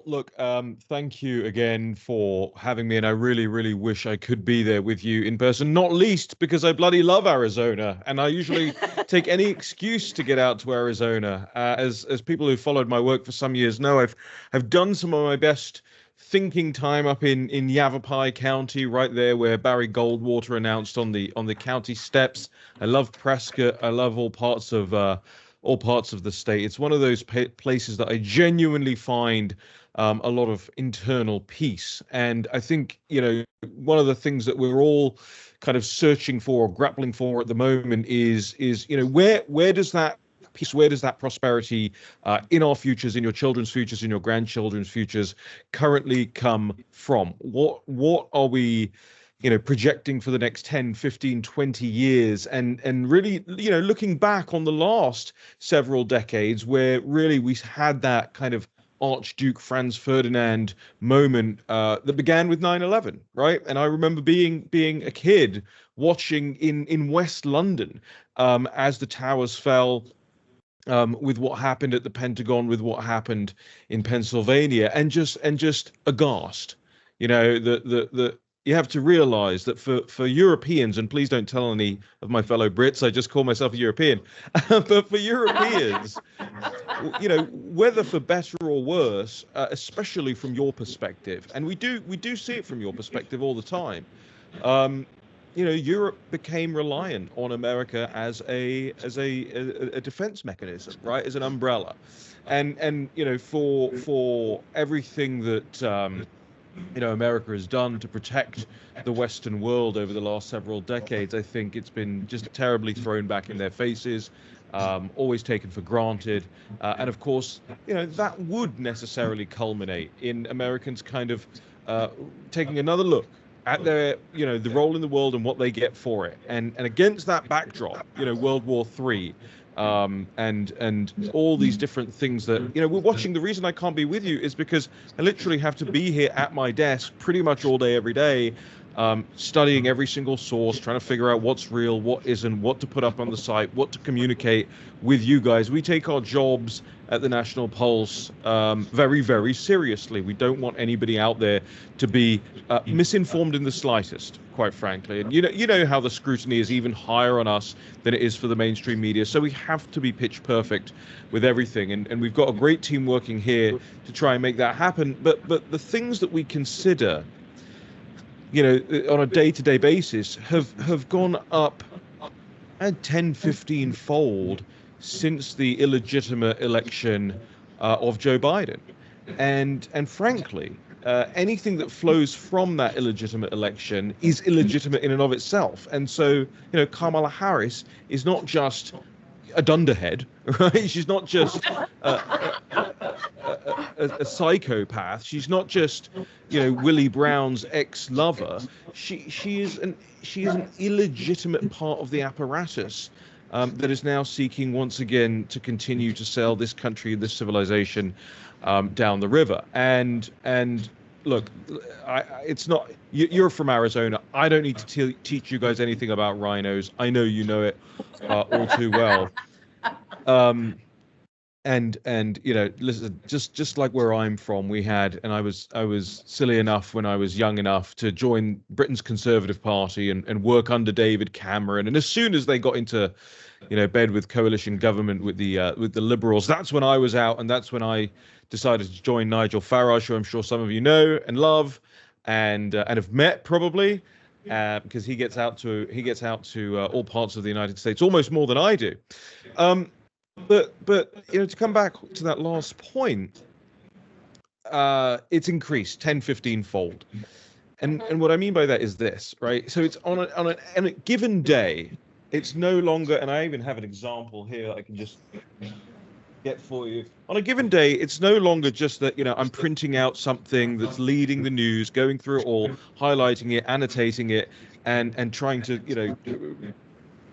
look, thank you again for having me, and I really, really wish I could be there with you in person, not least because I bloody love Arizona, and I usually take any excuse to get out to Arizona. As people who followed my work for some years know, I've done some of my best thinking time up in Yavapai County, right there where Barry Goldwater announced on the county steps. I love Prescott. I love all parts of the state. It's one of those places that I genuinely find a lot of internal peace. And I think, one of the things that we're all kind of searching for or grappling for at the moment is where does that peace, where does that prosperity in our futures, in your children's futures, in your grandchildren's futures currently come from? What are we projecting for the next 10, 15, 20 years, and really, looking back on the last several decades where really we had that kind of Archduke Franz Ferdinand moment that began with 9/11, right? And I remember being a kid watching in West London as the towers fell, with what happened at the Pentagon, with what happened in Pennsylvania, and just aghast. The you have to realize that for Europeans, and please don't tell any of my fellow Brits, I just call myself a European, but for Europeans, whether for better or worse, especially from your perspective, and we do see it from your perspective all the time. Europe became reliant on America as a defense mechanism, right, as an umbrella, and for everything that America has done to protect the Western world over the last several decades, I think it's been just terribly thrown back in their faces, always taken for granted, and of course, that would necessarily culminate in Americans kind of taking another look at their, the role in the world and what they get for it. And against that backdrop, World War III, and all these different things that, we're watching. The reason I can't be with you is because I literally have to be here at my desk pretty much all day, every day, studying every single source, trying to figure out what's real, what isn't, what to put up on the site, what to communicate with you guys. We take our jobs at the National Pulse very, very seriously. We don't want anybody out there to be misinformed in the slightest, quite frankly. And you know how the scrutiny is even higher on us than it is for the mainstream media. So we have to be pitch perfect with everything. And we've got a great team working here to try and make that happen. But the things that we consider, on a day-to-day basis have gone up at 10, 15-fold since the illegitimate election of Joe Biden. And frankly, anything that flows from that illegitimate election is illegitimate in and of itself. And so, Kamala Harris is not just a dunderhead, right? She's not just a psychopath. She's not just, Willie Brown's ex-lover. She is an illegitimate part of the apparatus that is now seeking once again to continue to sell this country, this civilization, down the river. And look, it's not. You're from Arizona. I don't need to teach you guys anything about rhinos. I know you know it all too well. And listen, just like where I'm from, we had, and I was silly enough when I was young enough to join Britain's Conservative Party and work under David Cameron. And as soon as they got into, bed with coalition government with the Liberals, that's when I was out, and that's when I decided to join Nigel Farage, who I'm sure some of you know and love, and have met probably, because he gets out to all parts of the United States almost more than I do. But to come back to that last point, it's increased 10, 15-fold. And what I mean by that is this, right? So it's on a given day, it's no longer, and I even have an example here that I can just get for you. On a given day, it's no longer just that, I'm printing out something that's leading the news, going through it all, highlighting it, annotating it, and trying to,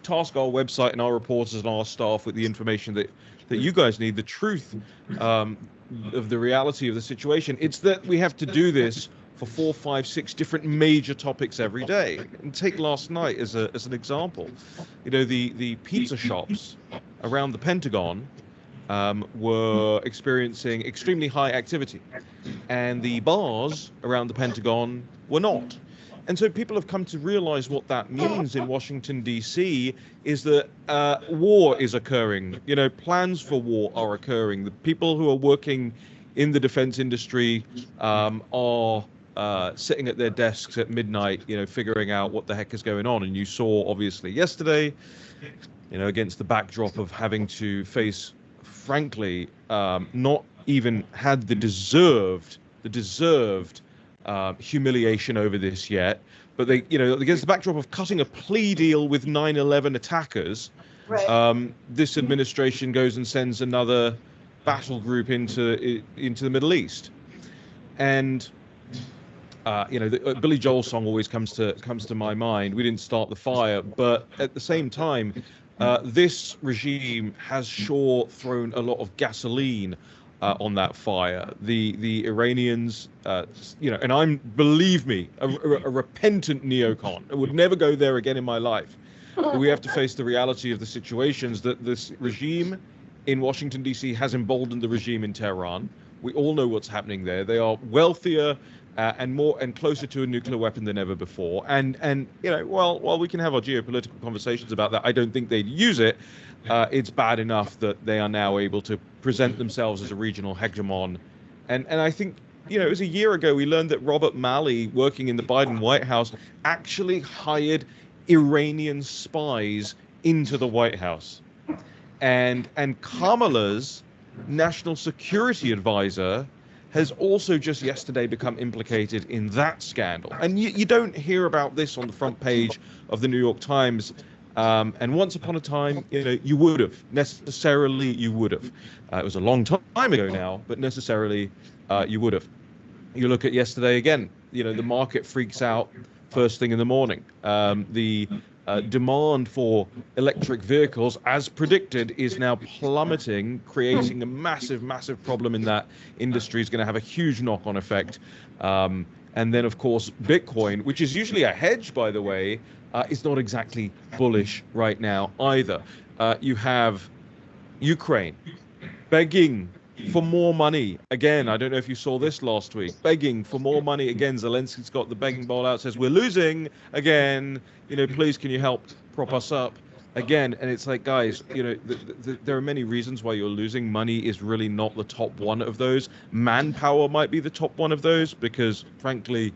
task our website and our reporters and our staff with the information that you guys need, the truth of the reality of the situation. It's that we have to do this for 4, 5, 6 different major topics every day. And take last night as an example. The pizza shops around the Pentagon were experiencing extremely high activity, and the bars around the Pentagon were not. And so people have come to realize what that means in Washington, D.C., is that war is occurring. Plans for war are occurring. The people who are working in the defense industry are sitting at their desks at midnight, figuring out what the heck is going on. And you saw, obviously, yesterday, against the backdrop of having to face, frankly, not even had the deserved humiliation over this yet, but they, against the backdrop of cutting a plea deal with 9/11 attackers, Right. This administration goes and sends another battle group into the Middle East, and the Billy Joel song always comes to my mind. We didn't start the fire, but at the same time, this regime has sure thrown a lot of gasoline on that fire. The Iranians, and believe me, a repentant neocon. I would never go there again in my life. But we have to face the reality of the situations that this regime in Washington, D.C. has emboldened the regime in Tehran. We all know what's happening there. They are wealthier and more and closer to a nuclear weapon than ever before. And while we can have our geopolitical conversations about that, I don't think they'd use it. It's bad enough that they are now able to present themselves as a regional hegemon. And I think, it was a year ago we learned that Robert Malley, working in the Biden White House, actually hired Iranian spies into the White House. And Kamala's national security advisor has also just yesterday become implicated in that scandal. And you don't hear about this on the front page of the New York Times. And once upon a time, you would have. Necessarily, you would have. It was a long time ago now, but necessarily, you would have. You look at yesterday again, the market freaks out first thing in the morning. The demand for electric vehicles, as predicted, is now plummeting, creating a massive problem in that industry. Is going to have a huge knock-on effect. And then, of course, Bitcoin, which is usually a hedge, by the way, is not exactly bullish right now either. You have Ukraine begging for more money. Again, I don't know if you saw this last week, begging for more money. Again, Zelensky's got the begging bowl out, says, we're losing again. Please, can you help prop us up again? And it's like, guys, there are many reasons why you're losing. Money is really not the top one of those. Manpower might be the top one of those because, frankly,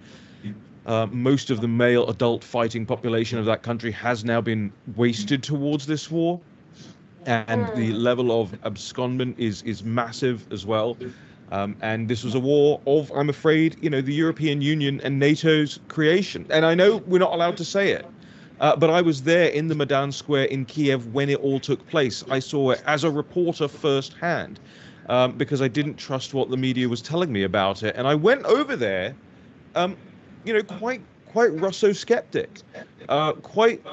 most of the male adult fighting population of that country has now been wasted towards this war. And the level of abscondment is massive as well. And this was a war of, I'm afraid, the European Union and NATO's creation. And I know we're not allowed to say it, but I was there in the Maidan Square in Kiev when it all took place. I saw it as a reporter firsthand because I didn't trust what the media was telling me about it. And I went over there, quite Russo-skeptic, quite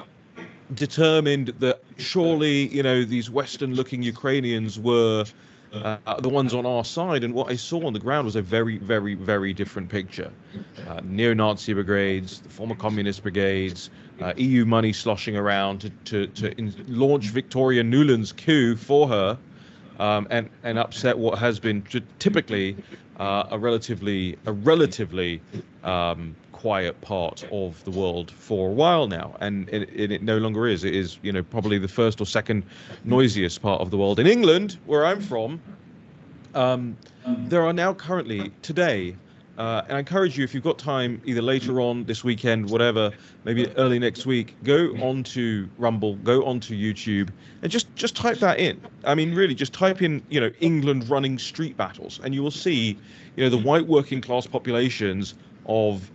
determined that surely, these Western-looking Ukrainians were the ones on our side. And what I saw on the ground was a very, very, very different picture. Neo-Nazi brigades, the former communist brigades, EU money sloshing around to launch Victoria Nuland's coup for her and upset what has been typically a relatively quiet part of the world for a while now, and it no longer is. It is, probably the first or second noisiest part of the world. In England, where I'm from, there are now currently today, and I encourage you, if you've got time, either later on this weekend, whatever, maybe early next week, go onto Rumble, go onto YouTube, and just type that in. I mean, really, just type in, England running street battles, and you will see, the white working class populations of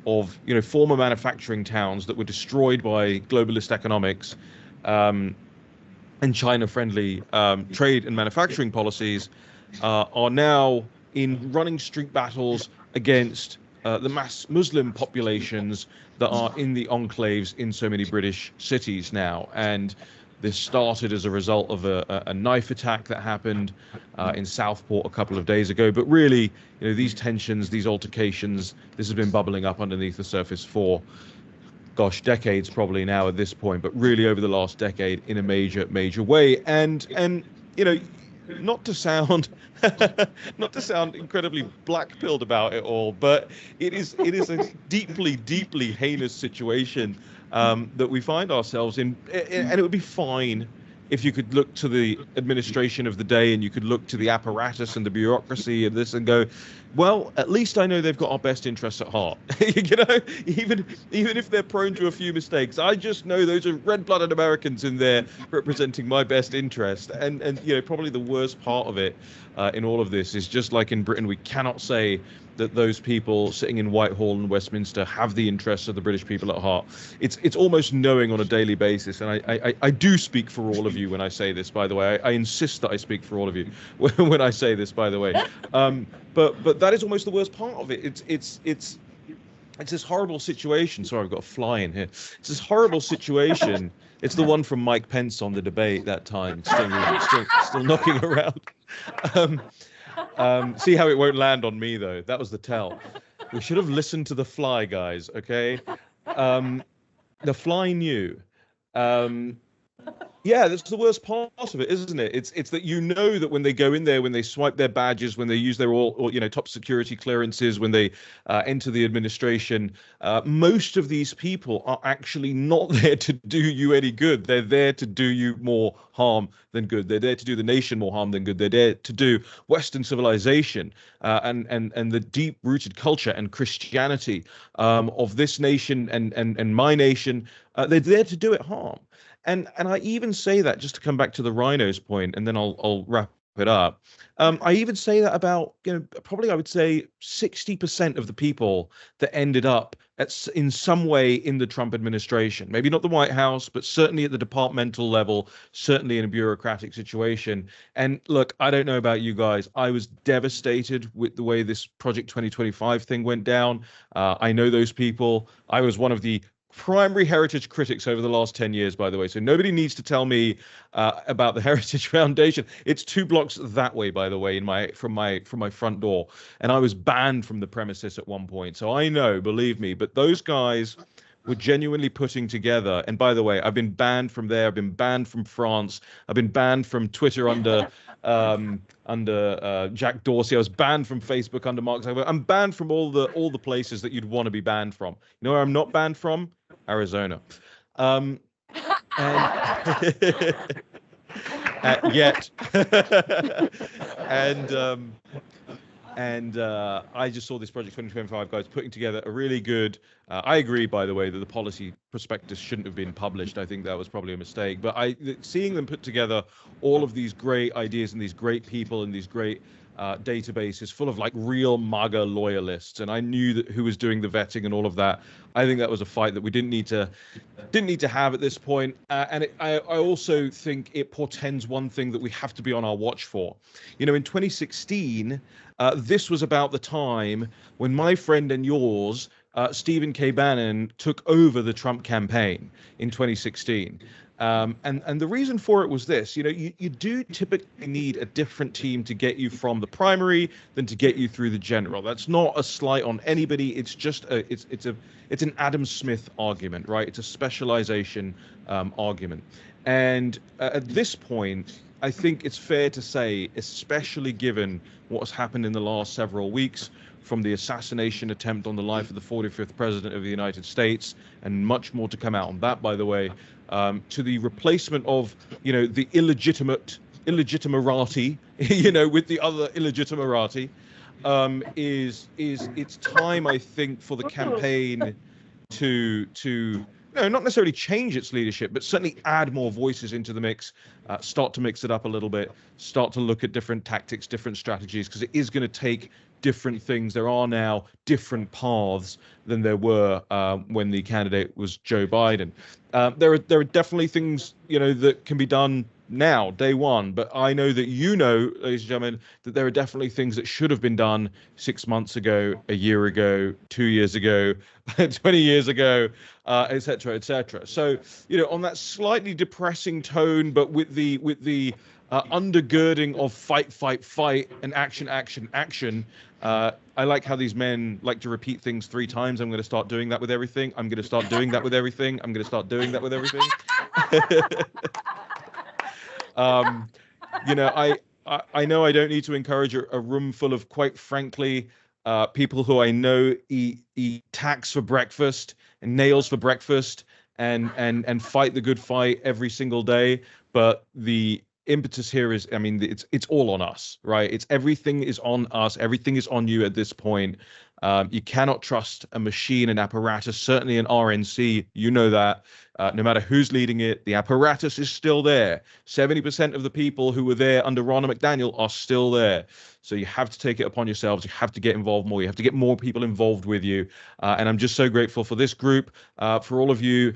former manufacturing towns that were destroyed by globalist economics and China-friendly trade and manufacturing policies are now in running street battles against the mass Muslim populations that are in the enclaves in so many British cities now. And this started as a result of a knife attack that happened in Southport a couple of days ago. But really, these tensions, these altercations, this has been bubbling up underneath the surface for, decades probably now at this point, but really over the last decade in a major way. And not to sound not to sound incredibly black-pilled about it all, but it is a deeply, deeply heinous situation that we find ourselves in, and it would be fine if you could look to the administration of the day and you could look to the apparatus and the bureaucracy of this and go, well, at least I know they've got our best interests at heart. You know, even if they're prone to a few mistakes, I just know those are red-blooded Americans in there representing my best interest. And you know, probably the worst part of it in all of this is, just like in Britain, we cannot say that those people sitting in Whitehall and Westminster have the interests of the British people at heart. It's almost knowing on a daily basis, and I do speak for all of you when I say this, by the way. I insist that I speak for all of you when I say this, by the way. But that is almost the worst part of it. It's this horrible situation. Sorry, I've got a fly in here. It's this horrible situation. It's the one from Mike Pence on the debate that time. It's still knocking around. See how it won't land on me, though. That was the tell. We should have listened to the fly, guys, okay? The fly knew. Yeah, that's the worst part of it, isn't it? It's that you know that when they go in there, when they swipe their badges, when they use their all you know, top security clearances, when they enter the administration, most of these people are actually not there to do you any good. They're there to do you more harm than good. They're there to do the nation more harm than good. They're there to do Western civilization and the deep-rooted culture and Christianity of this nation and my nation. They're there to do it harm. And I even say that, just to come back to the rhinos point, and then I'll wrap it up. I even say that about, you know, probably I would say 60% of the people that ended up in some way in the Trump administration, maybe not the White House, but certainly at the departmental level, certainly in a bureaucratic situation. And look, I don't know about you guys. I was devastated with the way this Project 2025 thing went down. I know those people. I was one of the primary heritage critics over the last 10 years, by the way. So nobody needs to tell me about the Heritage Foundation. It's 2 blocks that way, by the way, from my front door. And I was banned from the premises at one point. So I know, believe me, but those guys were genuinely putting together. And by the way, I've been banned from there. I've been banned from France. I've been banned from Twitter under Jack Dorsey. I was banned from Facebook under Mark Zuckerberg. I'm banned from all the places that you'd want to be banned from. You know where I'm not banned from? Arizona. And yet. And I just saw this Project 2025 guys putting together a really good, I agree, by the way, that the policy prospectus shouldn't have been published. I think that was probably a mistake. But seeing them put together all of these great ideas and these great people and these great databases full of like real MAGA loyalists, and I knew that who was doing the vetting and all of that. I think that was a fight that we didn't need to have at this point. And I also think it portends one thing that we have to be on our watch for. You know, in 2016, this was about the time when my friend and yours, Stephen K. Bannon, took over the Trump campaign in 2016. And the reason for it was this: you know, you do typically need a different team to get you from the primary than to get you through the general. That's not a slight on anybody. It's just it's an Adam Smith argument, right? It's a specialization argument. And at this point, I think it's fair to say, especially given what has happened in the last several weeks, from the assassination attempt on the life of the 45th president of the United States, and much more to come out on that, by the way, to the replacement of, you know, the illegitimarati, you know, with the other illegitimarati, it's time, I think, for the campaign to no, not necessarily change its leadership, but certainly add more voices into the mix, start to mix it up a little bit, start to look at different tactics, different strategies, because it is going to take different things. There are now different paths than there were when the candidate was Joe Biden. There are definitely things, you know, that can be done now, day one. But I know that, you know, ladies and gentlemen, that there are definitely things that should have been done 6 months ago, a year ago, 2 years ago, 20 years ago, et cetera, et cetera. So, you know, on that slightly depressing tone, but with the undergirding of fight, fight, fight, and action, action, action. I like how these men like to repeat things 3 times. I'm going to start doing that with everything. I'm going to start doing that with everything. I'm going to start doing that with everything. You know, I know I don't need to encourage a room full of, quite frankly, people who I know eat tacks for breakfast and nails for breakfast and fight the good fight every single day. But the impetus here is, I mean, it's all on us, right? It's everything is on us. Everything is on you at this point. You cannot trust a machine, an apparatus, certainly an RNC. You know that. No matter who's leading it, the apparatus is still there. 70% of the people who were there under Ronald McDaniel are still there. So you have to take it upon yourselves. You have to get involved more. You have to get more people involved with you. And I'm just so grateful for this group, for all of you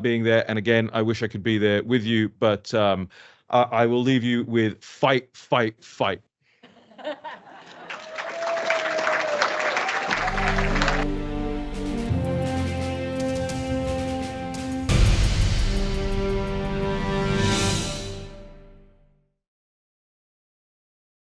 being there. And again, I wish I could be there with you, but I will leave you with fight, fight, fight.